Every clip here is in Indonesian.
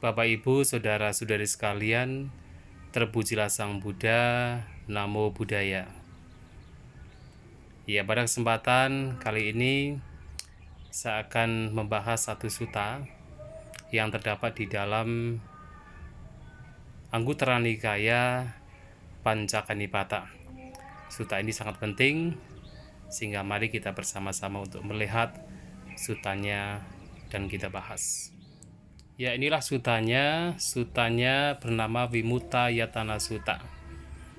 Bapak, Ibu, saudara-saudari sekalian, terpujilah Sang Buddha, Namo Buddhaya. Ya, pada kesempatan kali ini saya akan membahas satu sutta yang terdapat di dalam Anguttara Nikaya Pancakanipata. Sutta ini sangat penting, sehingga mari kita bersama-sama untuk melihat suttanya dan kita bahas. Ya, inilah suttanya. Suttanya bernama Vimutayatana Sutta.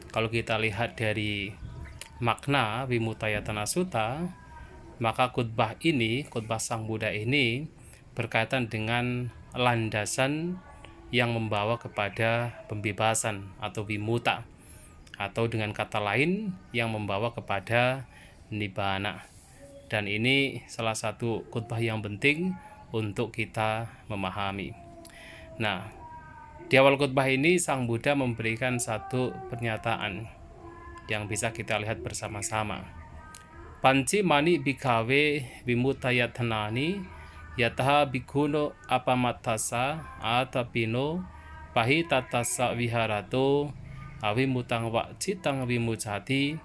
Kalau kita lihat dari makna Vimutayatana Sutta, maka khotbah Sang Buddha ini berkaitan dengan landasan yang membawa kepada pembebasan atau vimuta, atau dengan kata lain yang membawa kepada nibbana. Dan ini salah satu khotbah yang penting untuk kita memahami. Nah, di awal khotbah ini Sang Buddha memberikan satu pernyataan yang bisa kita lihat bersama-sama. Panci mani bikawe vimutayatanani yataha bikuno apamattasa atapino pahitatasa viharato avimutang wa citang vimucati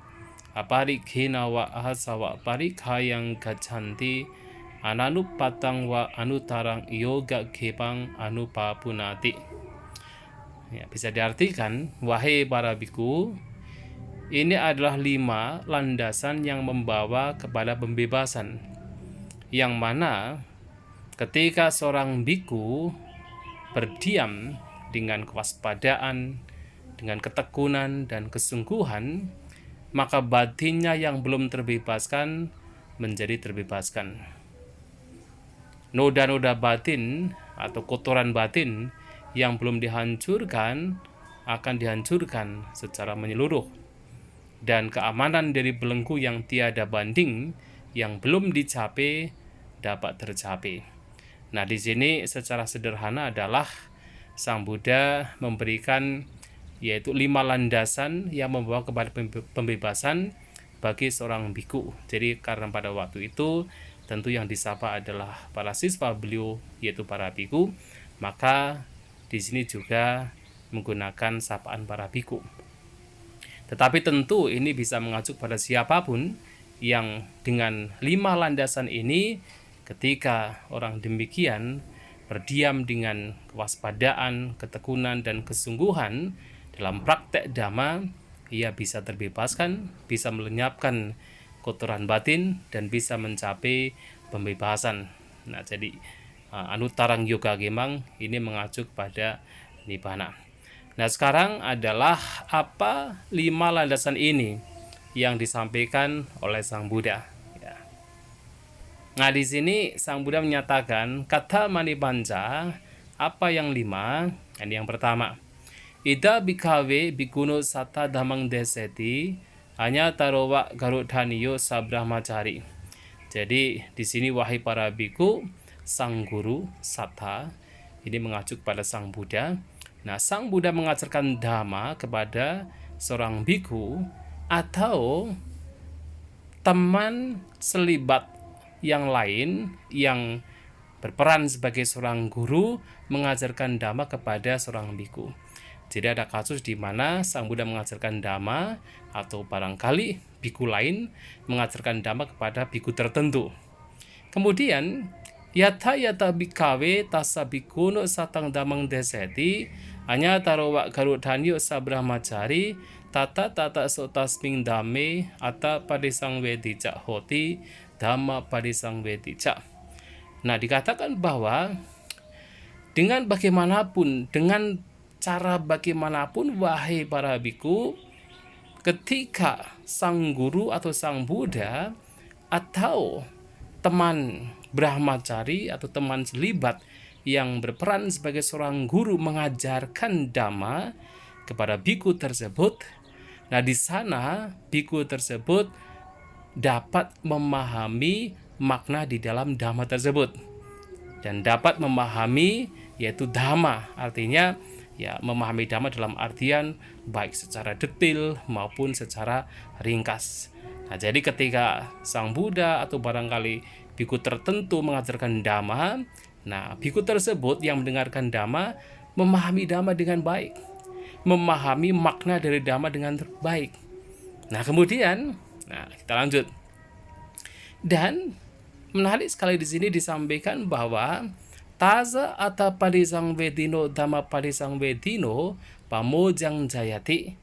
aparikhina wa ahasa wa parikhayang gachanti ananupatang wa anutarang yoga kepang anupapunati. Ya, bisa diartikan, wahai para biku, ini adalah 5 landasan yang membawa kepada pembebasan, yang mana ketika seorang biku berdiam dengan kewaspadaan, dengan ketekunan dan kesungguhan, maka batinnya yang belum terbebaskan menjadi terbebaskan. Noda-noda batin atau kotoran batin yang belum dihancurkan akan dihancurkan secara menyeluruh, dan keamanan dari belenggu yang tiada banding yang belum dicapai dapat tercapai. Nah, di sini secara sederhana adalah Sang Buddha memberikan yaitu 5 landasan yang membawa kepada pembebasan bagi seorang biku. Jadi karena pada waktu itu tentu yang disapa adalah para siswa beliau, yaitu para biku, maka di sini juga menggunakan sapaan para biku. Tetapi tentu ini bisa mengacu pada siapapun yang dengan 5 landasan ini, ketika orang demikian berdiam dengan kewaspadaan, ketekunan, dan kesungguhan dalam praktek dhamma, ia bisa terbebaskan, bisa melenyapkan kotoran batin, dan bisa mencapai pembebasan. Nah, jadi anutarang yoga gemang ini mengacu kepada nibbana. Nah, sekarang adalah apa 5 landasan ini yang disampaikan oleh Sang Buddha. Ya. Nah, di sini Sang Buddha menyatakan kata manibanja, apa yang 5? Ini yang pertama. Ida bikawe bikuno sata damang deseti hanya tarowa garudhaniyo sabrahmacari. Jadi di sini wahai para biku, sang guru Satta ini mengacu kepada Sang Buddha. Nah, Sang Buddha mengajarkan dhamma kepada seorang biku atau teman selibat yang lain yang berperan sebagai seorang guru mengajarkan dhamma kepada seorang biku. Jadi ada kasus di mana Sang Buddha mengajarkan dhamma atau barangkali biku lain mengajarkan dhamma kepada biku tertentu. Kemudian yata bikawe tasa bikuno satang damang deseti hanya tarowa garudhanyo sabrahmacari tata sotasming dame ata padisang wedicak hoti dhamma padisang wedicak. Nah, dikatakan bahwa dengan bagaimanapun, dengan cara bagaimanapun, wahai para biku, ketika sang guru atau Sang Buddha atau teman brahmacari atau teman selibat yang berperan sebagai seorang guru mengajarkan dhamma kepada biku tersebut, nah di sana biku tersebut dapat memahami makna di dalam dhamma tersebut dan dapat memahami yaitu dhamma, artinya ya memahami dhamma dalam artian baik secara detail maupun secara ringkas. Nah, jadi ketika Sang Buddha atau barangkali biku tertentu mengajarkan dhamma, Nah, biku tersebut yang mendengarkan Dhamma memahami Dhamma dengan baik, memahami makna dari Dhamma dengan baik. Nah, kemudian, kita lanjut. Dan menarik sekali di sini disampaikan bahwa taza ata padisang vedino Dhamma padisang vedino pamojang jayati.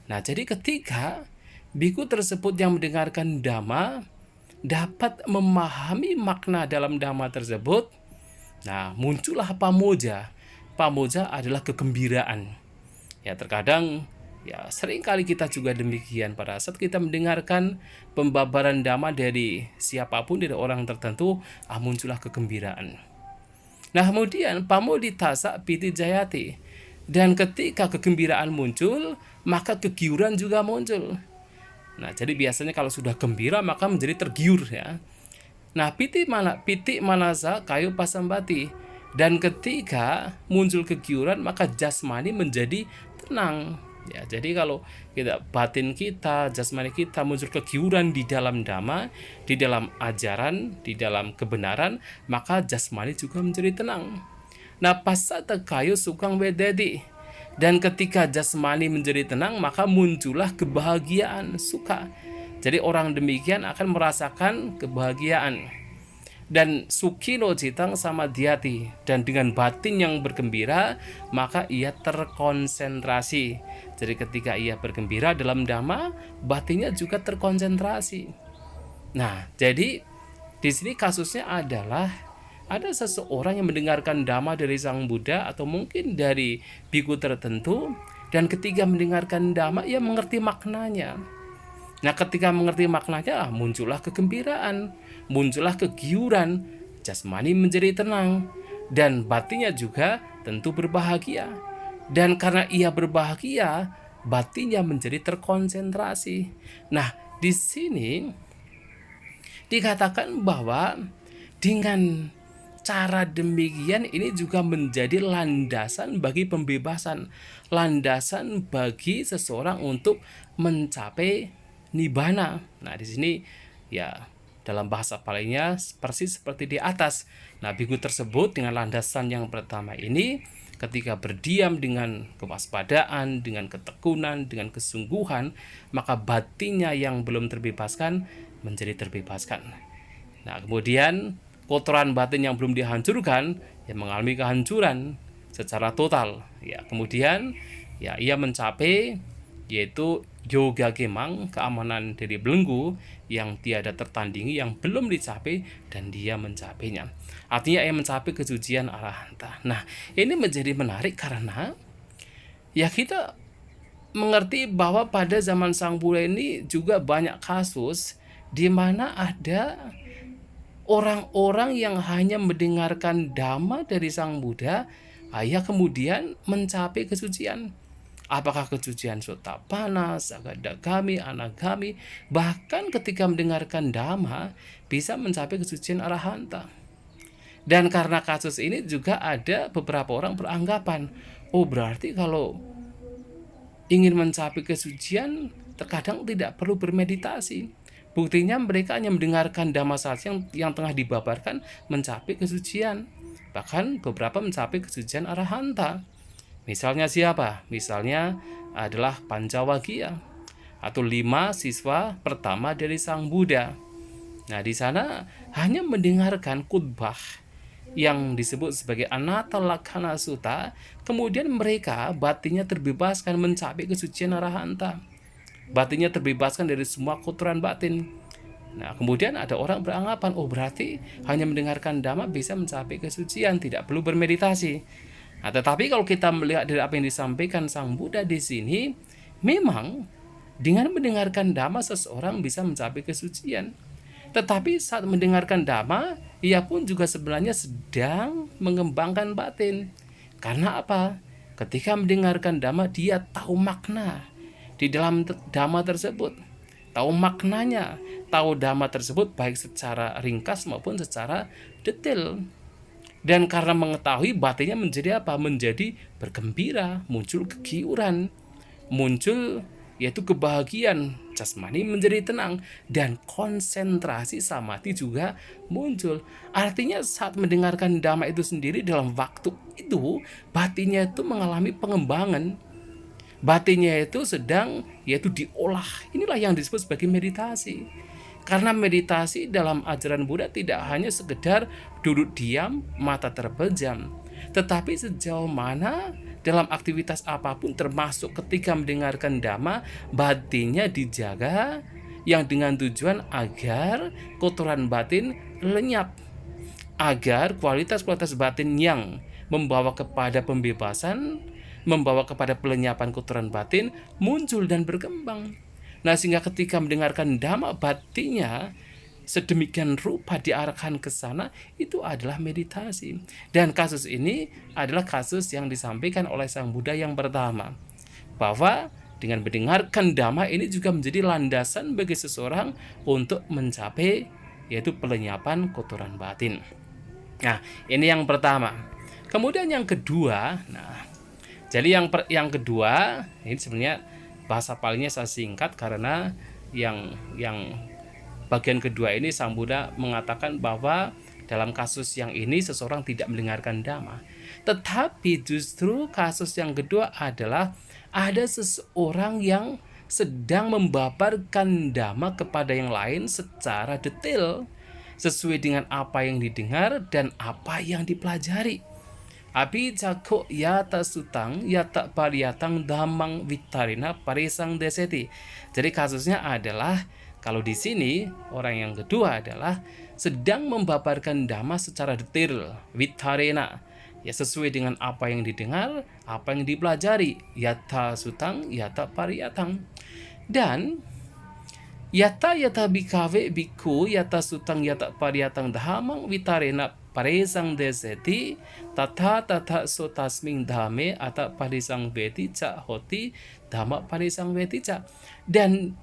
Nah, jadi ketika biku tersebut yang mendengarkan Dhamma dapat memahami makna dalam Dhamma tersebut, nah muncullah pamoja. Pamoja adalah kegembiraan. Ya, terkadang seringkali kita juga demikian pada saat kita mendengarkan pembabaran Dhamma dari siapapun, dari orang tertentu, muncullah kegembiraan. Nah, kemudian pamoditasa piti jayati. Dan ketika kegembiraan muncul, maka kegiuran juga muncul. Nah, jadi biasanya kalau sudah gembira maka menjadi tergiur ya. Nah, piti manasa kayu pasambati. Dan ketika muncul kegiuran maka jasmani menjadi tenang. Ya, jadi kalau batin kita, jasmani kita muncul kegiuran di dalam Dhamma, di dalam ajaran, di dalam kebenaran, maka jasmani juga menjadi tenang. Nah, pasata kayu sukang wededi. Dan ketika jasmani menjadi tenang, maka muncullah kebahagiaan, suka. Jadi orang demikian akan merasakan kebahagiaan. Dan sukino citang sama diati. Dan dengan batin yang bergembira, maka ia terkonsentrasi. Jadi ketika ia bergembira dalam Dhamma, batinnya juga terkonsentrasi. Nah, jadi di sini kasusnya adalah ada seseorang yang mendengarkan Dhamma dari Sang Buddha atau mungkin dari biku tertentu, dan ketika mendengarkan Dhamma ia mengerti maknanya. Nah, ketika mengerti maknanya muncullah kegembiraan, muncullah kegiuran, jasmani menjadi tenang, dan batinnya juga tentu berbahagia. Dan karena ia berbahagia, batinnya menjadi terkonsentrasi. Nah, di sini dikatakan bahwa dengan cara demikian ini juga menjadi landasan bagi pembebasan, landasan bagi seseorang untuk mencapai nibbana. Nah, di sini dalam bahasa palingnya persis seperti di atas. Nah, biku tersebut dengan landasan yang pertama ini ketika berdiam dengan kewaspadaan, dengan ketekunan, dengan kesungguhan, maka batinnya yang belum terbebaskan menjadi terbebaskan. Nah, kemudian kotoran batin yang belum dihancurkan mengalami kehancuran secara total. Kemudian ia mencapai yaitu yoga kemang, keamanan dari belenggu yang tiada tertandingi, yang belum dicapai dan dia mencapainya. Artinya ia mencapai kesucian arahanta. Nah, ini menjadi menarik karena kita mengerti bahwa pada zaman Sang Buddha ini juga banyak kasus di mana ada orang-orang yang hanya mendengarkan Dhamma dari Sang Buddha, kemudian mencapai kesucian. Apakah kesucian Sotapanna, Sakadagami, Anagami, bahkan ketika mendengarkan Dhamma bisa mencapai kesucian Arahanta. Dan karena kasus ini juga ada beberapa orang beranggapan, berarti kalau ingin mencapai kesucian terkadang tidak perlu bermeditasi. Buktinya mereka hanya mendengarkan Dhamma saja yang tengah dibabarkan mencapai kesucian. Bahkan beberapa mencapai kesucian Arahanta. Misalnya siapa? Misalnya adalah Pancawagya atau 5 siswa pertama dari Sang Buddha. Nah, di sana hanya mendengarkan khutbah yang disebut sebagai Anatta Lakkhana Sutta, kemudian mereka batinnya terbebaskan mencapai kesucian Arahanta. Batinnya terbebaskan dari semua kotoran batin. Nah, kemudian ada orang beranggapan, berarti hanya mendengarkan Dhamma bisa mencapai kesucian, tidak perlu bermeditasi. Nah, tetapi kalau kita melihat dari apa yang disampaikan Sang Buddha di sini, memang dengan mendengarkan Dhamma seseorang bisa mencapai kesucian. Tetapi saat mendengarkan Dhamma, ia pun juga sebenarnya sedang mengembangkan batin. Karena apa? Ketika mendengarkan Dhamma, dia tahu makna di dalam Dhamma tersebut, tahu maknanya, tahu Dhamma tersebut baik secara ringkas maupun secara detail. Dan karena mengetahui, batinnya menjadi apa? Menjadi bergembira, muncul kegiuran, muncul yaitu kebahagiaan jasmani menjadi tenang, dan konsentrasi samadhi juga muncul. Artinya saat mendengarkan Dhamma itu sendiri, dalam waktu itu batinnya itu mengalami pengembangan. Batinnya itu sedang yaitu diolah. Inilah yang disebut sebagai meditasi. Karena meditasi dalam ajaran Buddha tidak hanya sekedar duduk diam, mata terpejam, tetapi sejauh mana dalam aktivitas apapun, termasuk ketika mendengarkan Dhamma, batinnya dijaga, yang dengan tujuan agar kotoran batin lenyap, agar kualitas-kualitas batin yang membawa kepada pembebasan, membawa kepada pelenyapan kotoran batin muncul dan berkembang. Nah, sehingga ketika mendengarkan Dhamma, batinnya sedemikian rupa diarahkan ke sana, itu adalah meditasi. Dan kasus ini adalah kasus yang disampaikan oleh Sang Buddha yang pertama, bahwa dengan mendengarkan Dhamma ini juga menjadi landasan bagi seseorang untuk mencapai yaitu pelenyapan kotoran batin. Nah, ini yang pertama. Kemudian yang kedua, jadi yang kedua ini sebenarnya bahasa palingnya saya singkat, karena yang bagian kedua ini Sang Buddha mengatakan bahwa dalam kasus yang ini seseorang tidak mendengarkan Dhamma. Tetapi justru kasus yang kedua adalah ada seseorang yang sedang membabarkan Dhamma kepada yang lain secara detail, sesuai dengan apa yang didengar dan apa yang dipelajari. Abi cako yata sutang yata pariyatang dhammang vittarina parisang deseti. Jadi kasusnya adalah, kalau di sini orang yang kedua adalah sedang membabarkan Dhamma secara detail, vittarena, ya sesuai dengan apa yang didengar, apa yang dipelajari, yata sutang yata pariyatang. Dan yata bikawe biku yata sutang yata pariyatang dhammang vittarena parisang deseti tata sotasming dhame ata parisang veti ca hoti dhamma parisang veti ca. Dan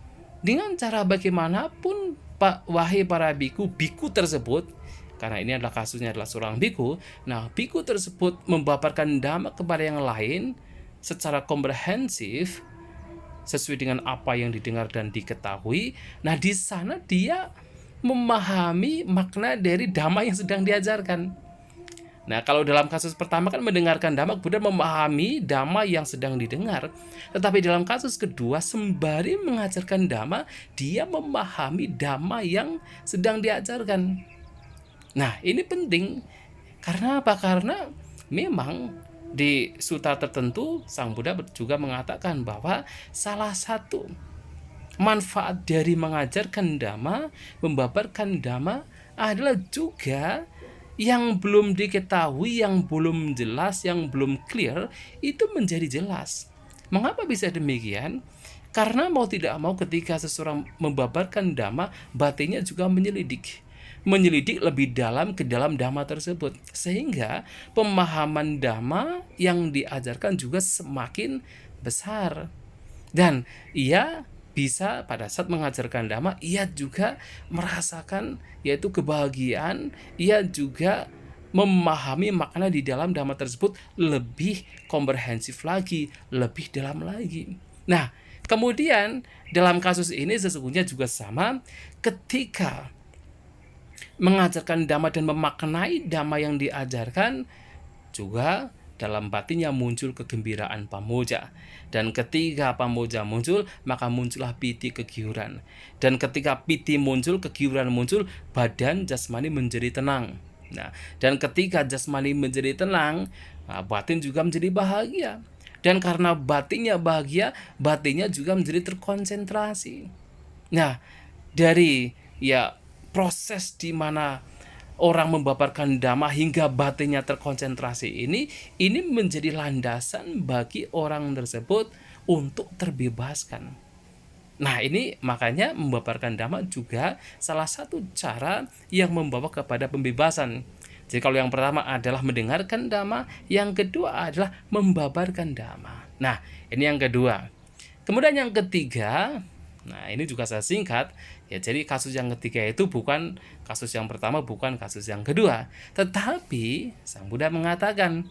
dengan cara bagaimanapun Pak, wahai para biku tersebut, karena ini adalah kasusnya adalah seorang biku, nah biku tersebut membabarkan Dhamma kepada yang lain secara komprehensif sesuai dengan apa yang didengar dan diketahui. Nah, di sana dia memahami makna dari Dhamma yang sedang diajarkan. Nah, kalau dalam kasus pertama kan mendengarkan Dhamma, kemudian memahami Dhamma yang sedang didengar. Tetapi dalam kasus kedua, sembari mengajarkan Dhamma, dia memahami Dhamma yang sedang diajarkan. Nah, ini penting. Karena apa? Karena memang di sutta tertentu Sang Buddha juga mengatakan bahwa salah satu manfaat dari mengajarkan Dhamma, membabarkan Dhamma adalah juga yang belum diketahui, yang belum jelas, yang belum clear, itu menjadi jelas. Mengapa bisa demikian? Karena mau tidak mau ketika seseorang membabarkan Dhamma, batinnya juga menyelidik lebih dalam ke dalam Dhamma tersebut, sehingga pemahaman Dhamma yang diajarkan juga semakin besar. Dan ia bisa pada saat mengajarkan Dhamma, ia juga merasakan yaitu kebahagiaan, ia juga memahami makna di dalam Dhamma tersebut lebih komprehensif lagi, lebih dalam lagi. Nah, kemudian dalam kasus ini sesungguhnya juga sama, ketika mengajarkan Dhamma dan memaknai Dhamma yang diajarkan, juga dalam batinnya muncul kegembiraan pamoja. Dan ketika pamoja muncul, maka muncullah piti, kegiuran. Dan ketika piti muncul, kegiuran muncul, badan jasmani menjadi tenang. Nah, dan ketika jasmani menjadi tenang, batin juga menjadi bahagia. Dan karena batinnya bahagia, batinnya juga menjadi terkonsentrasi. Nah, dari proses di mana orang membabarkan Dhamma hingga batinnya terkonsentrasi ini menjadi landasan bagi orang tersebut untuk terbebaskan. Nah, ini makanya membabarkan Dhamma juga salah satu cara yang membawa kepada pembebasan. Jadi kalau yang pertama adalah mendengarkan Dhamma, yang kedua adalah membabarkan Dhamma. Nah, ini yang kedua. Kemudian yang ketiga, nah ini juga saya singkat. Ya, jadi kasus yang ketiga itu bukan kasus yang pertama, bukan kasus yang kedua. Tetapi Sang Buddha mengatakan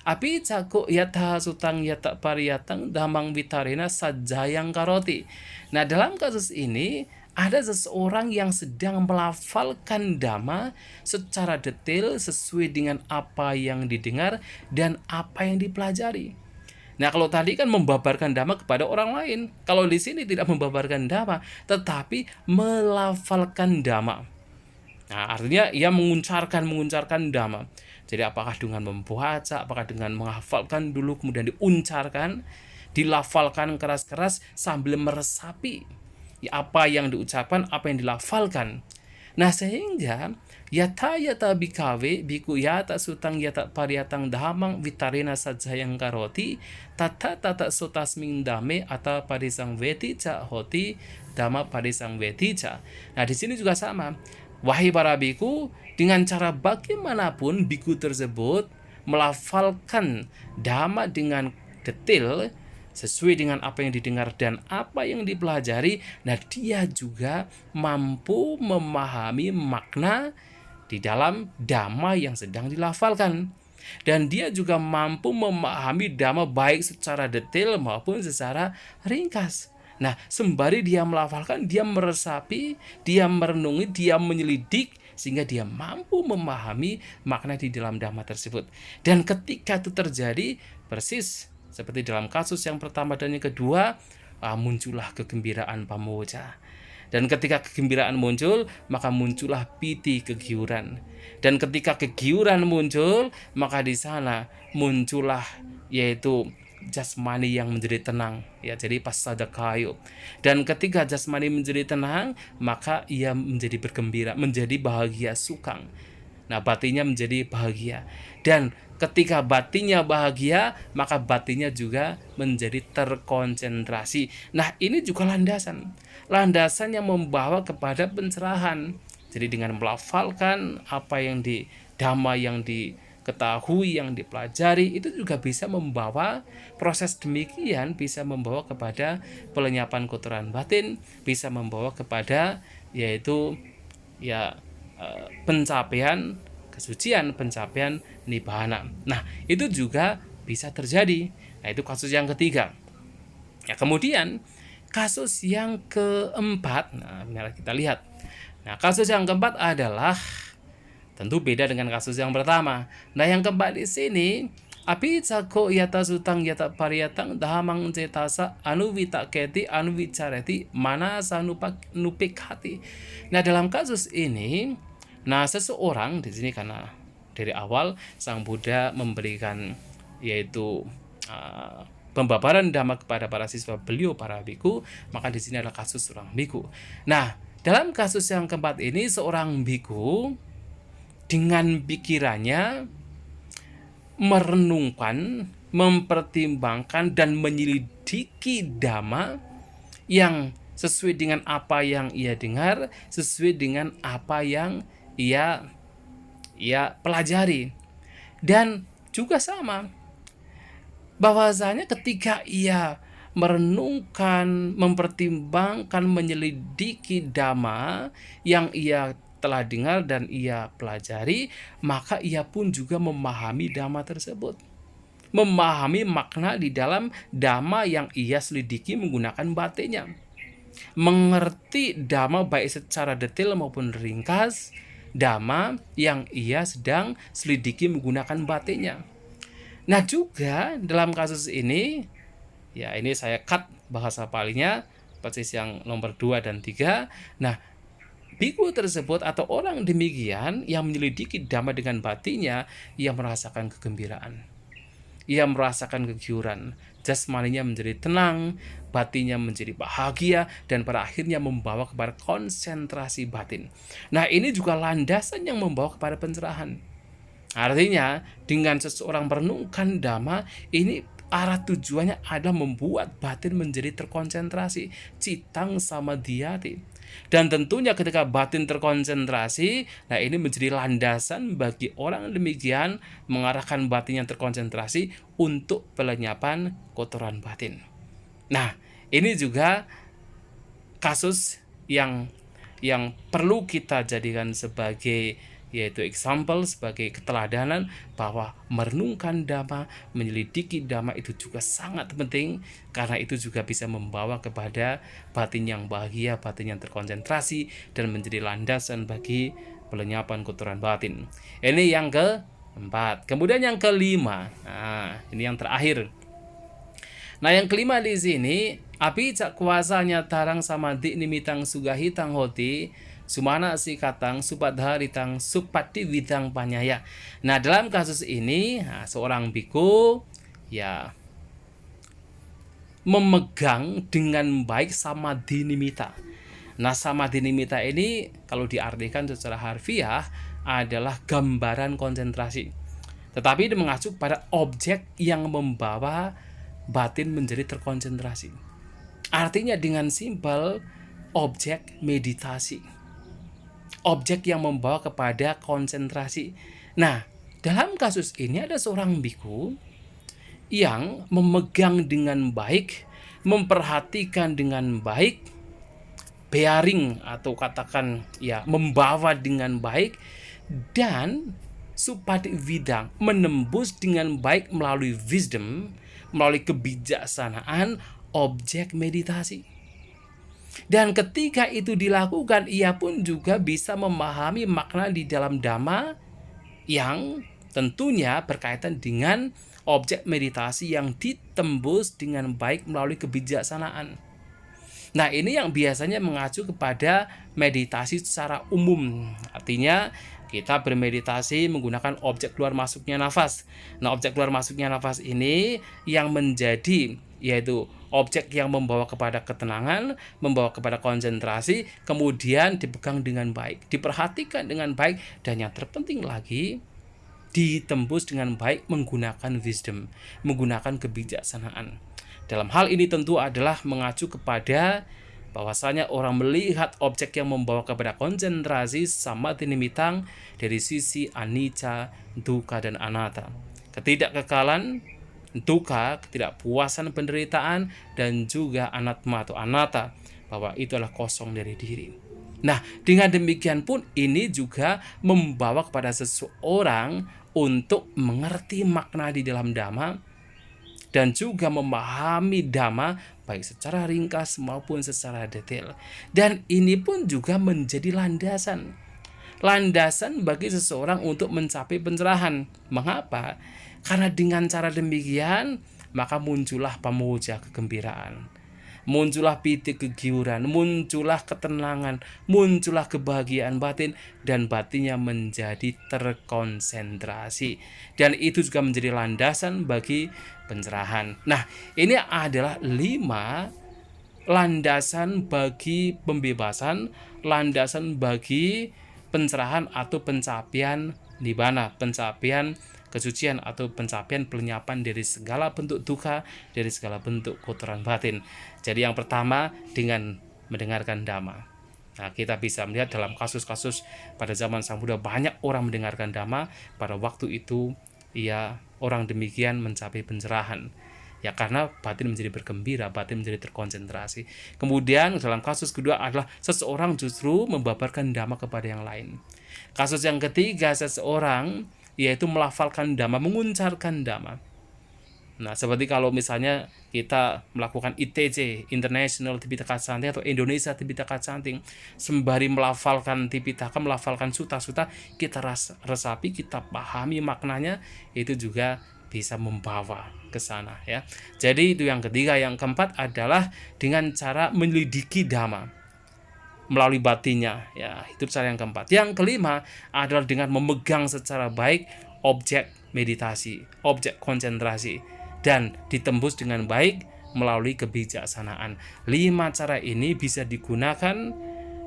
Api cako yata sutang yata pariyatang damang vitarena sajayang karoti. Nah, dalam kasus ini ada seseorang yang sedang melafalkan dhamma secara detail sesuai dengan apa yang didengar dan apa yang dipelajari. Nah, kalau tadi kan membabarkan dhamma kepada orang lain. Kalau di sini tidak membabarkan dhamma, tetapi melafalkan dhamma. Nah, artinya ia menguncarkan dhamma. Jadi apakah dengan membaca, apakah dengan menghafalkan dulu kemudian diuncarkan, dilafalkan keras-keras sambil meresapi apa yang diucapkan, apa yang dilafalkan. Nah, sehingga yata bikawe biku yata sutang yata pariyatang dhammang vitarena sajayang karoti tata sotasming dame atau parisang veticha hoti dhamma parisang veticha. Nah, di sini juga sama. Wahai para biku, dengan cara bagaimanapun biku tersebut melafalkan dhamma dengan detail sesuai dengan apa yang didengar dan apa yang dipelajari. Nah, dia juga mampu memahami makna di dalam dhamma yang sedang dilafalkan. Dan dia juga mampu memahami dhamma baik secara detail maupun secara ringkas. Nah, sembari dia melafalkan, dia meresapi, dia merenungi, dia menyelidik, sehingga dia mampu memahami makna di dalam dhamma tersebut. Dan ketika itu terjadi, persis seperti dalam kasus yang pertama dan yang kedua, muncullah kegembiraan pamoja. Dan ketika kegembiraan muncul, maka muncullah piti, kegiuran. Dan ketika kegiuran muncul, maka di sana muncullah yaitu jasmani yang menjadi tenang, ya, jadi pasadakayo. Dan ketika jasmani menjadi tenang, maka ia menjadi bergembira, menjadi bahagia sukang. Nah, batinnya menjadi bahagia. Dan ketika batinnya bahagia, maka batinnya juga menjadi terkonsentrasi. Nah, ini juga landasan yang membawa kepada pencerahan. Jadi dengan melafalkan apa yang di dhamma yang diketahui, yang dipelajari, itu juga bisa membawa proses demikian, bisa membawa kepada pelenyapan kotoran batin, bisa membawa kepada yaitu pencapaian kesucian, pencapaian nibbana. Nah, itu juga bisa terjadi. Nah, itu kasus yang ketiga. Ya, kemudian kasus yang keempat, nah, mari kita lihat. Nah, kasus yang keempat adalah tentu beda dengan kasus yang pertama. Nah, yang keempat di sini, api cako yata sutang yata pariyatang dhammang cetasa anuwita keti anuwicareti mana sanupikati. Nah, dalam kasus ini, nah, seseorang di sini karena dari awal Sang Buddha memberikan yaitu pembabaran dhamma kepada para siswa beliau, para biku, maka di sini adalah kasus seorang biku. Nah, dalam kasus yang keempat ini, seorang biku dengan pikirannya merenungkan, mempertimbangkan dan menyelidiki dhamma yang sesuai dengan apa yang ia dengar, sesuai dengan apa yang ia pelajari. Dan juga sama bahwasanya ketika ia merenungkan, mempertimbangkan, menyelidiki dhamma yang ia telah dengar dan ia pelajari, maka ia pun juga memahami dhamma tersebut, memahami makna di dalam dhamma yang ia selidiki menggunakan batinnya, mengerti dhamma baik secara detail maupun ringkas, dhamma yang ia sedang selidiki menggunakan batinnya. Nah, juga dalam kasus ini, ya ini saya cut bahasa palinya, persis yang nomor 2 dan 3. Nah, biku tersebut atau orang demikian yang menyelidiki dhamma dengan batinnya, ia merasakan kegembiraan, ia merasakan kegiuran, jasmaninya menjadi tenang, batinnya menjadi bahagia, dan pada akhirnya membawa kepada konsentrasi batin. Nah, ini juga landasan yang membawa kepada pencerahan. Artinya, dengan seseorang merenungkan dhamma, ini arah tujuannya adalah membuat batin menjadi terkonsentrasi, citang samadhiyati. Dan tentunya ketika batin terkonsentrasi, nah ini menjadi landasan bagi orang demikian mengarahkan batin yang terkonsentrasi untuk pelenyapan kotoran batin. Nah, ini juga kasus yang perlu kita jadikan sebagai yaitu example sebagai keteladanan bahwa merenungkan Dhamma, menyelidiki Dhamma itu juga sangat penting, karena itu juga bisa membawa kepada batin yang bahagia, batin yang terkonsentrasi, dan menjadi landasan bagi pelenyapan kotoran batin. Ini yang keempat. Kemudian yang kelima, nah ini yang terakhir. Nah yang kelima di sini, api cak kuasanya tarang samadhi nimitang sugahitang hoti sumana sikatang supadharitang supati widang panyaya. Nah dalam kasus ini, seorang biku ya memegang dengan baik samadhi nimita. Nah samadhi nimita ini kalau diartikan secara harfiah adalah gambaran konsentrasi, tetapi ini mengacu pada objek yang membawa batin menjadi terkonsentrasi. Artinya dengan simpel objek meditasi, objek yang membawa kepada konsentrasi. Nah, dalam kasus ini ada seorang biku yang memegang dengan baik, memperhatikan dengan baik, bearing atau katakan ya membawa dengan baik, dan supati widang menembus dengan baik melalui wisdom, melalui kebijaksanaan objek meditasi. Dan ketika itu dilakukan, ia pun juga bisa memahami makna di dalam Dhamma yang tentunya berkaitan dengan objek meditasi yang ditembus dengan baik melalui kebijaksanaan. Nah ini yang biasanya mengacu kepada meditasi secara umum. Artinya kita bermeditasi menggunakan objek keluar masuknya nafas. Nah objek keluar masuknya nafas ini yang menjadi yaitu objek yang membawa kepada ketenangan, membawa kepada konsentrasi, kemudian dipegang dengan baik, diperhatikan dengan baik, dan yang terpenting lagi ditembus dengan baik menggunakan wisdom, menggunakan kebijaksanaan. Dalam hal ini tentu adalah mengacu kepada bahwasanya orang melihat objek yang membawa kepada konsentrasi samadhi nimitang dari sisi anicca, dukkha, dan anatta. Ketidakkekalan, dukkha, ketidakpuasan, penderitaan, dan juga anatma atau anatta, bahwa itu adalah kosong dari diri. Nah, dengan demikian pun ini juga membawa kepada seseorang untuk mengerti makna di dalam Dhamma dan juga memahami Dhamma baik secara ringkas maupun secara detail. Dan ini pun juga menjadi landasan bagi seseorang untuk mencapai pencerahan. Mengapa? Karena dengan cara demikian maka muncullah pamoja, kegembiraan, muncullah piti, kegiuran, muncullah ketenangan, muncullah kebahagiaan batin, dan batinnya menjadi terkonsentrasi. Dan itu juga menjadi landasan bagi pencerahan. Nah, ini adalah 5 landasan bagi pembebasan, landasan bagi pencerahan atau pencapaian nibbana, pencapaian kesucian atau pencapaian pelenyapan dari segala bentuk dukkha, dari segala bentuk kotoran batin. Jadi yang pertama dengan mendengarkan Dhamma. Nah, kita bisa melihat dalam kasus-kasus pada zaman Sang Buddha banyak orang mendengarkan Dhamma, pada waktu itu orang demikian mencapai pencerahan. Ya karena batin menjadi bergembira, batin menjadi terkonsentrasi. Kemudian dalam kasus kedua adalah seseorang justru membabarkan Dhamma kepada yang lain. Kasus yang ketiga, seseorang yaitu melafalkan Dhamma, menguncarkan Dhamma. Nah, seperti kalau misalnya kita melakukan ITC, International Tipitaka Chanting, atau Indonesia Tipitaka Chanting, sembari melafalkan Tipitaka, melafalkan suta-suta, kita resapi, kita pahami maknanya, itu juga bisa membawa ke sana ya. Jadi itu yang ketiga. Yang keempat adalah dengan cara menyelidiki Dhamma melalui batinnya ya, itu cara yang keempat. Yang kelima adalah dengan memegang secara baik objek meditasi, objek konsentrasi, dan ditembus dengan baik melalui kebijaksanaan. 5 cara ini bisa digunakan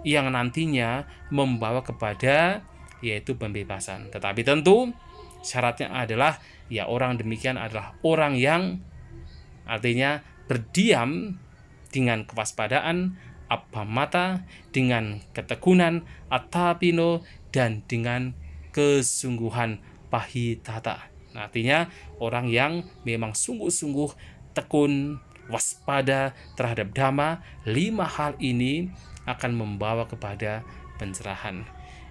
yang nantinya membawa kepada yaitu pembebasan. Tetapi tentu syaratnya adalah ya orang demikian adalah orang yang artinya berdiam dengan kewaspadaan, abbamata, dengan ketekunan, attapino, dan dengan kesungguhan pahitata. Nah, artinya orang yang memang sungguh-sungguh tekun, waspada terhadap Dhamma. 5 hal ini akan membawa kepada pencerahan.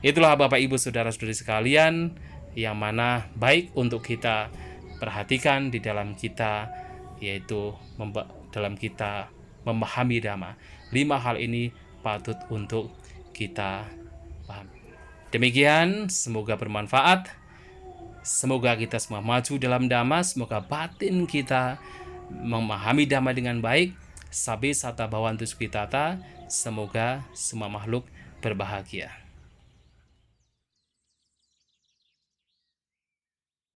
Itulah Bapak Ibu Saudara-saudari sekalian, yang mana baik untuk kita perhatikan di dalam kita, yaitu dalam kita memahami Dhamma. 5 hal ini patut untuk kita pahami. Demikian, semoga bermanfaat. Semoga kita semua maju dalam Dhamma. Semoga batin kita memahami Dhamma dengan baik. Sabe sata bhavantu sukhitata. Semoga semua makhluk berbahagia.